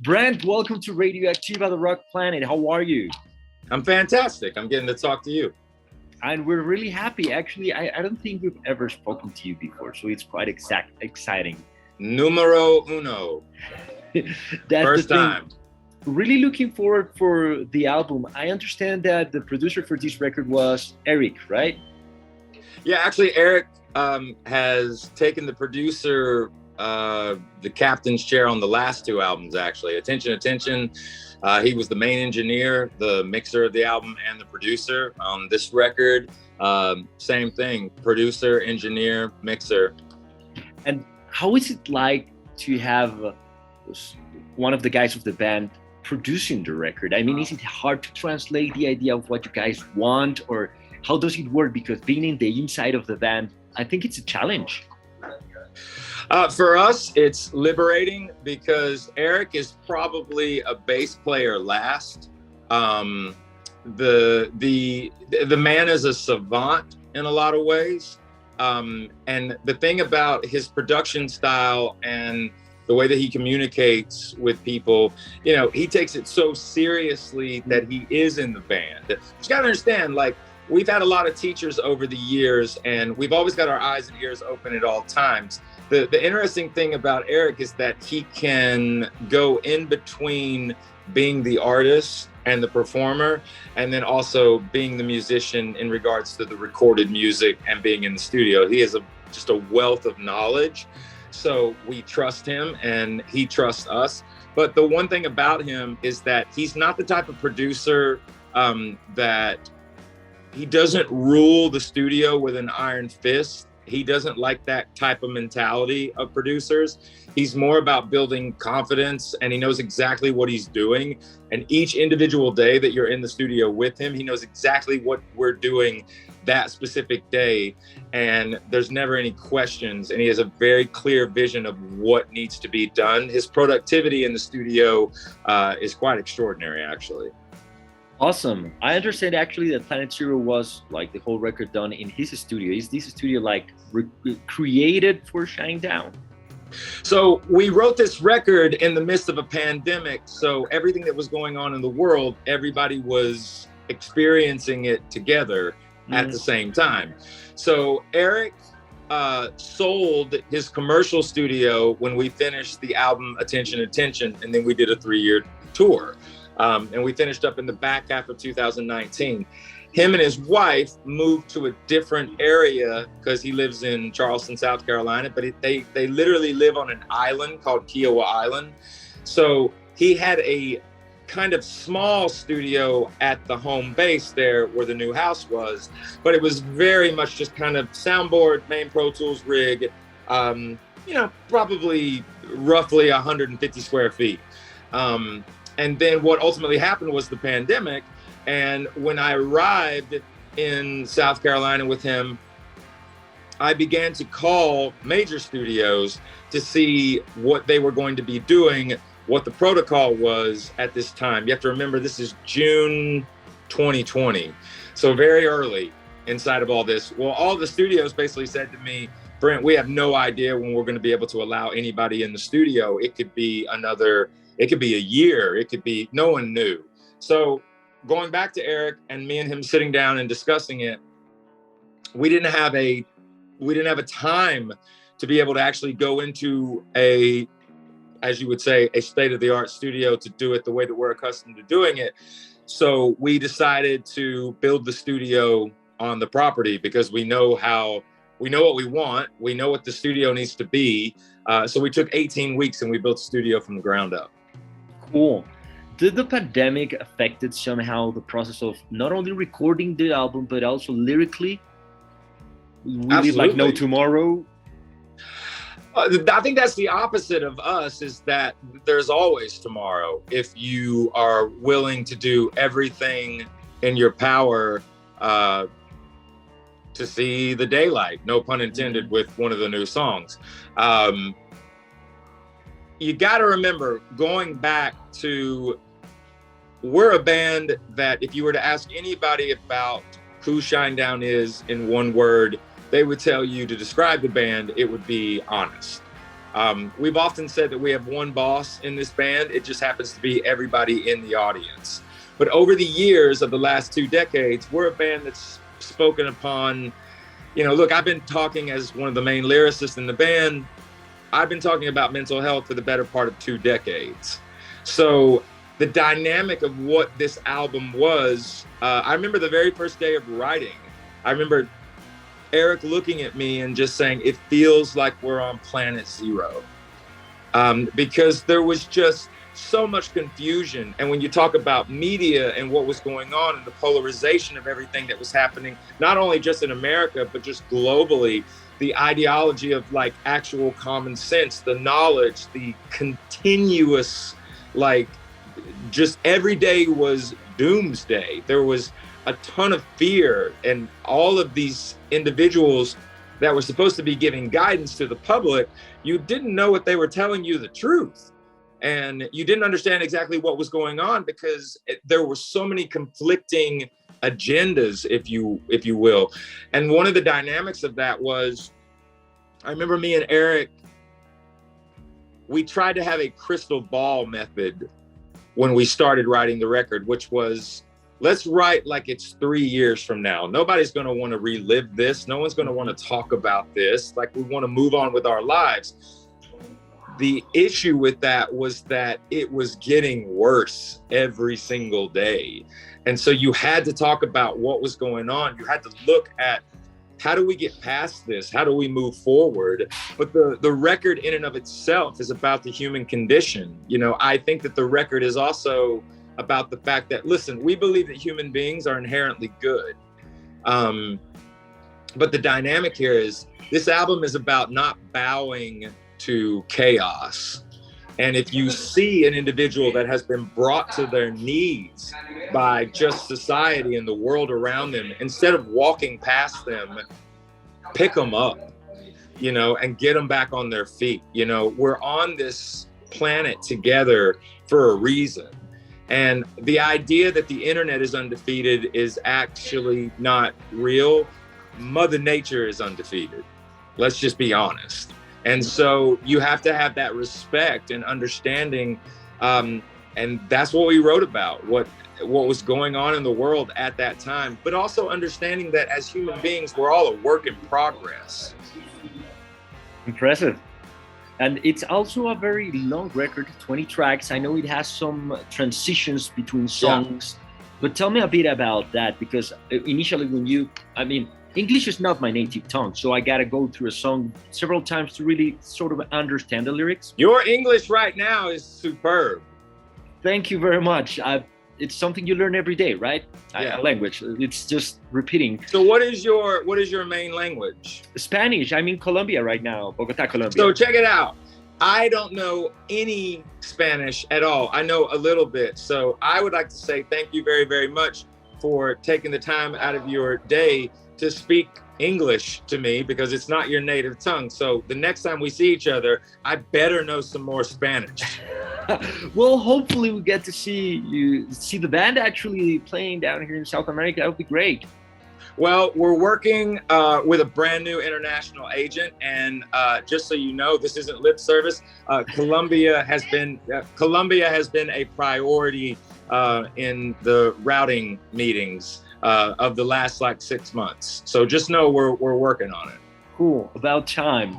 Brent, welcome to Radio Activa, the Rock Planet. How are you? I'm fantastic. I'm getting to talk to you. And we're really happy. Actually, I don't think we've ever spoken to you before, so it's quite exciting. Numero uno. That's First the thing. time. Really looking forward for the album. I understand that the producer for this record was Eric, right? Yeah, actually, Eric has taken the producer, the captain's chair on the last two albums, actually. Attention, Attention. He was the main engineer, the mixer of the album, and the producer on this record. Same thing, producer, engineer, mixer. And how is it like to have one of the guys of the band producing the record? I mean, is it hard to translate the idea of what you guys want, or how does it work? Because being in the inside of the band, I think it's a challenge. For us, it's liberating because Eric is probably a bass player last. The man is a savant in a lot of ways. And the thing about his production style and the way that he communicates with people, you know, he takes it so seriously that he is in the band. You gotta understand, like, we've had a lot of teachers over the years, and we've always got our eyes and ears open at all times. The interesting thing about Eric is that he can go in between being the artist and the performer, and then also being the musician in regards to the recorded music and being in the studio. He is just a wealth of knowledge. So we trust him and he trusts us. But the one thing about him is that he's not the type of producer that he doesn't rule the studio with an iron fist. He doesn't like that type of mentality of producers. He's more about building confidence, and he knows exactly what he's doing. And each individual day that you're in the studio with him, he knows exactly what we're doing that specific day. And there's never any questions. And he has a very clear vision of what needs to be done. His productivity in the studio is quite extraordinary, actually. Awesome. I understand actually that Planet Zero was like the whole record done in his studio. Is this studio like created for Shinedown? So we wrote this record in the midst of a pandemic. So everything that was going on in the world, everybody was experiencing it together at the same time. So Eric sold his commercial studio when we finished the album Attention, Attention, and then we did a 3-year tour. And we finished up in the back half of 2019. Him and his wife moved to a different area because he lives in Charleston, South Carolina, but they literally live on an island called Kiowa Island. So he had a kind of small studio at the home base there where the new house was, but it was very much just kind of soundboard, main Pro Tools rig, you know, probably roughly 150 square feet. And then what ultimately happened was the pandemic. And when I arrived in South Carolina with him, I began to call major studios to see what they were going to be doing, what the protocol was at this time. You have to remember, this is June 2020. So very early inside of all this. Well, all the studios basically said to me, Brent, we have no idea when we're going to be able to allow anybody in the studio. It could be a year, it could be, no one knew. So going back to Eric and me and him sitting down and discussing it, we didn't have a time to be able to actually go into a, as you would say, a state-of-the-art studio to do it the way that we're accustomed to doing it. So we decided to build the studio on the property because we know what we want, we know what the studio needs to be. So we took 18 weeks and we built the studio from the ground up. Cool. Did the pandemic affected somehow the process of not only recording the album, but also lyrically? We live like no tomorrow? I think that's the opposite of us, is that there's always tomorrow if you are willing to do everything in your power to see the daylight, no pun intended, with one of the new songs. You got to remember, going back to, we're a band that if you were to ask anybody about who Shinedown is in one word, they would tell you, to describe the band, it would be honest. We've often said that we have one boss in this band. It just happens to be everybody in the audience. But over the years of the last 2 decades, we're a band that's spoken upon, you know, look, I've been talking as one of the main lyricists in the band. I've been talking about mental health for the better part of 2 decades. So the dynamic of what this album was, I remember the very first day of writing, I remember Eric looking at me and just saying, it feels like we're on planet zero. Because there was just so much confusion. And when you talk about media and what was going on and the polarization of everything that was happening, not only just in America, but just globally, the ideology of like actual common sense, the knowledge, the continuous, like just every day was doomsday. There was a ton of fear, and all of these individuals that were supposed to be giving guidance to the public, you didn't know what they were telling you the truth. And you didn't understand exactly what was going on because there were so many conflicting agendas, if you will. And one of the dynamics of that was, I remember me and Eric, we tried to have a crystal ball method when we started writing the record, which was, let's write like it's 3 years from now. Nobody's going to want to relive this. No one's going to want to talk about this. Like, we want to move on with our lives. The issue with that was that it was getting worse every single day. And so you had to talk about what was going on. You had to look at, how do we get past this? How do we move forward? But the record in and of itself is about the human condition. You know, I think that the record is also about the fact that, listen, we believe that human beings are inherently good. But the dynamic here is, this album is about not bowing to chaos. And if you see an individual that has been brought to their knees by just society and the world around them, instead of walking past them, pick them up, you know, and get them back on their feet. You know, we're on this planet together for a reason. And the idea that the internet is undefeated is actually not real. Mother Nature is undefeated. Let's just be honest. And so you have to have that respect and understanding. And that's what we wrote about, what was going on in the world at that time, but also understanding that as human beings, we're all a work in progress. Impressive. And it's also a very long record, 20 tracks. I know it has some transitions between songs, but tell me a bit about that, because initially English is not my native tongue, so I got to go through a song several times to really sort of understand the lyrics. Your English right now is superb. Thank you very much. It's something you learn every day, right? Yeah. A language. It's just repeating. So what is your main language? Spanish. I'm in Colombia right now, Bogota, Colombia. So check it out. I don't know any Spanish at all. I know a little bit. So I would like to say thank you very, very much for taking the time out of your day to speak English to me, because it's not your native tongue. So the next time we see each other, I better know some more Spanish. Well, hopefully we get to see the band actually playing down here in South America. That would be great. Well, we're working with a brand new international agent, and just so you know, this isn't lip service. Colombia has been a priority in the routing meetings of the last like 6 months. So just know we're working on it. Cool. About time.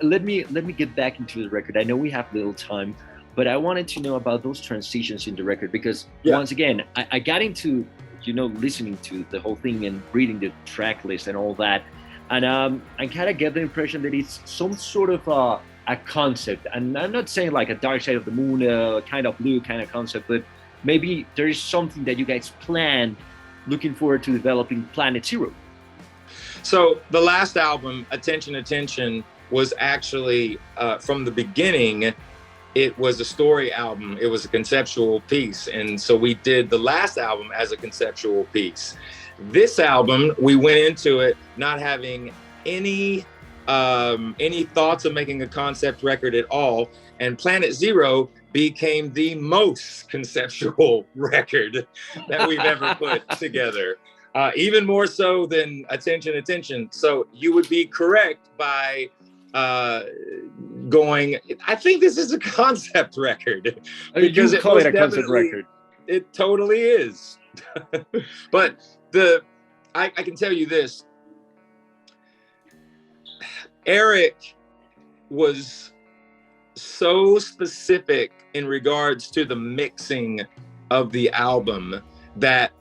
Let me get back into the record. I know we have little time, but I wanted to know about those transitions in the record, because once again, I got into, listening to the whole thing and reading the track list and all that. And I kind of get the impression that it's some sort of a concept. And I'm not saying like a Dark Side of the Moon, kind of blue kind of concept, but maybe there is something that you guys planned, looking forward to developing Planet Zero. So the last album, Attention, Attention, was actually, from the beginning, it was a story album. It was a conceptual piece. And so we did the last album as a conceptual piece. This album, we went into it not having any thoughts of making a concept record at all. And Planet Zero became the most conceptual record that we've ever put together. Even more so than Attention, Attention. So you would be correct by going, I think this is a concept record. Because you call it a concept record. It totally is. But I can tell you this. Eric was so specific in regards to the mixing of the album that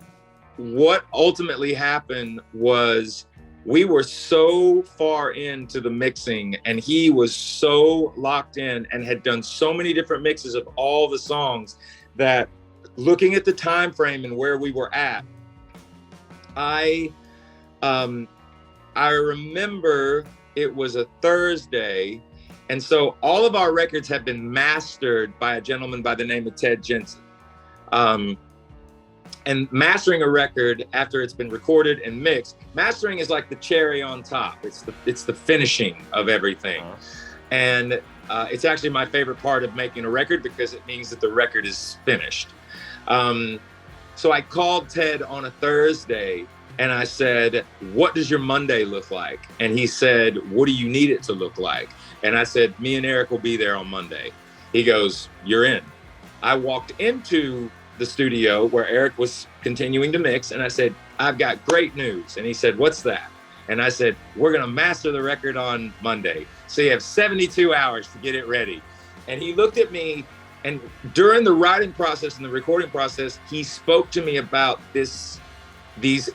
what ultimately happened was we were so far into the mixing and he was so locked in and had done so many different mixes of all the songs that looking at the time frame and where we were at, I remember it was a Thursday, and so all of our records have been mastered by a gentleman by the name of Ted Jensen. And mastering a record after it's been recorded and mixed, mastering is like the cherry on top. It's the finishing of everything. And it's actually my favorite part of making a record because it means that the record is finished. So I called Ted on a Thursday and I said, what does your Monday look like? And he said, what do you need it to look like? And I said, me and Eric will be there on Monday. He goes, you're in. I walked into the studio where Eric was continuing to mix and I said, I've got great news. And he said, what's that? And I said, we're gonna master the record on Monday. So you have 72 hours to get it ready. And he looked at me, and during the writing process and the recording process, he spoke to me about these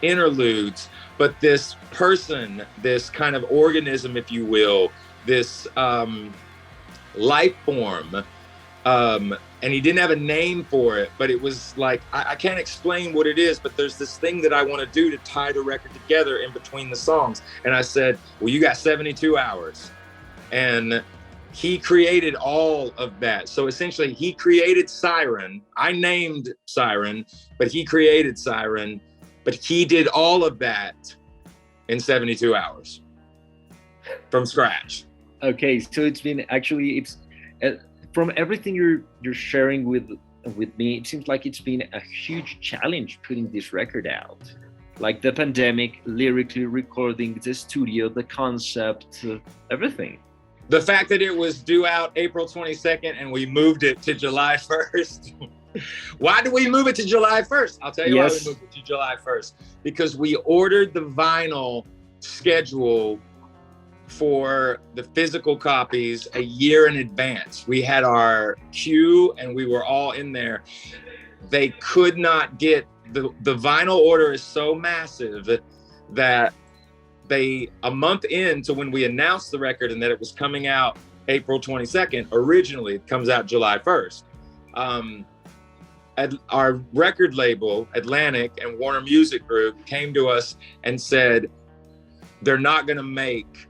interludes, but this person, this kind of organism, if you will, this life form, and he didn't have a name for it, but it was like, I can't explain what it is, but there's this thing that I want to do to tie the record together in between the songs. And I said, well, you got 72 hours. And he created all of that. So essentially he created Siren. I named Siren, but he created Siren, but he did all of that in 72 hours from scratch. Okay, so it's been actually, from everything you're sharing with me, it seems like it's been a huge challenge putting this record out. Like the pandemic, lyrically recording, the studio, the concept, everything. The fact that it was due out April 22nd and we moved it to July 1st. Why did we move it to July 1st? I'll tell you why we moved it to July 1st. Because we ordered the vinyl schedule for the physical copies a year in advance. We had our queue and we were all in there. They could not get, the vinyl order is so massive that they, a month into when we announced the record and that it was coming out April 22nd, originally it comes out July 1st. Our record label, Atlantic and Warner Music Group, came to us and said, they're not gonna make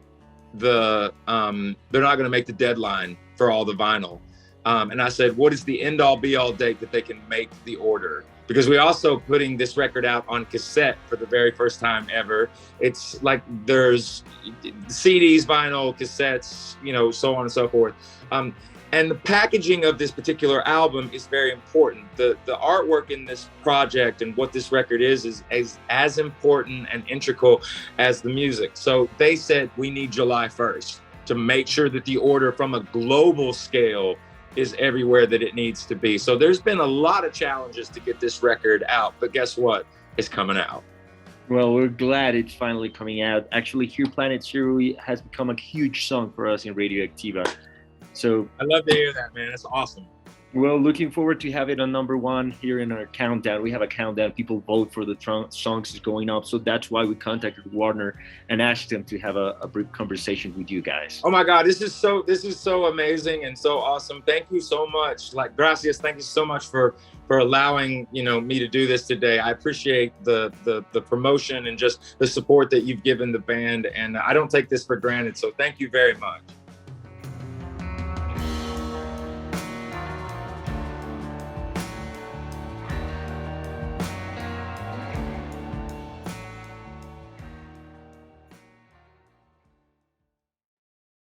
the deadline for all the vinyl. And I said, what is the end all be all date that they can make the order? Because we're also putting this record out on cassette for the very first time ever. It's like there's CDs, vinyl, cassettes, you know, so on and so forth. And the packaging of this particular album is very important. The artwork in this project and what this record is as important and integral as the music. So they said we need July 1st to make sure that the order from a global scale is everywhere that it needs to be. So there's been a lot of challenges to get this record out, but guess what? It's coming out. Well, we're glad it's finally coming out. Actually, Here Planet Zero has become a huge song for us in Radio Activa. So I love to hear that, man. That's awesome. Well, looking forward to have it on #1 here in our countdown. We have a countdown. People vote for the songs is going up. So that's why we contacted Warner and asked them to have a brief conversation with you guys. Oh my God, this is so amazing and so awesome. Thank you so much. Like, gracias. Thank you so much for allowing, you know, me to do this today. I appreciate the promotion and just the support that you've given the band. And I don't take this for granted. So thank you very much.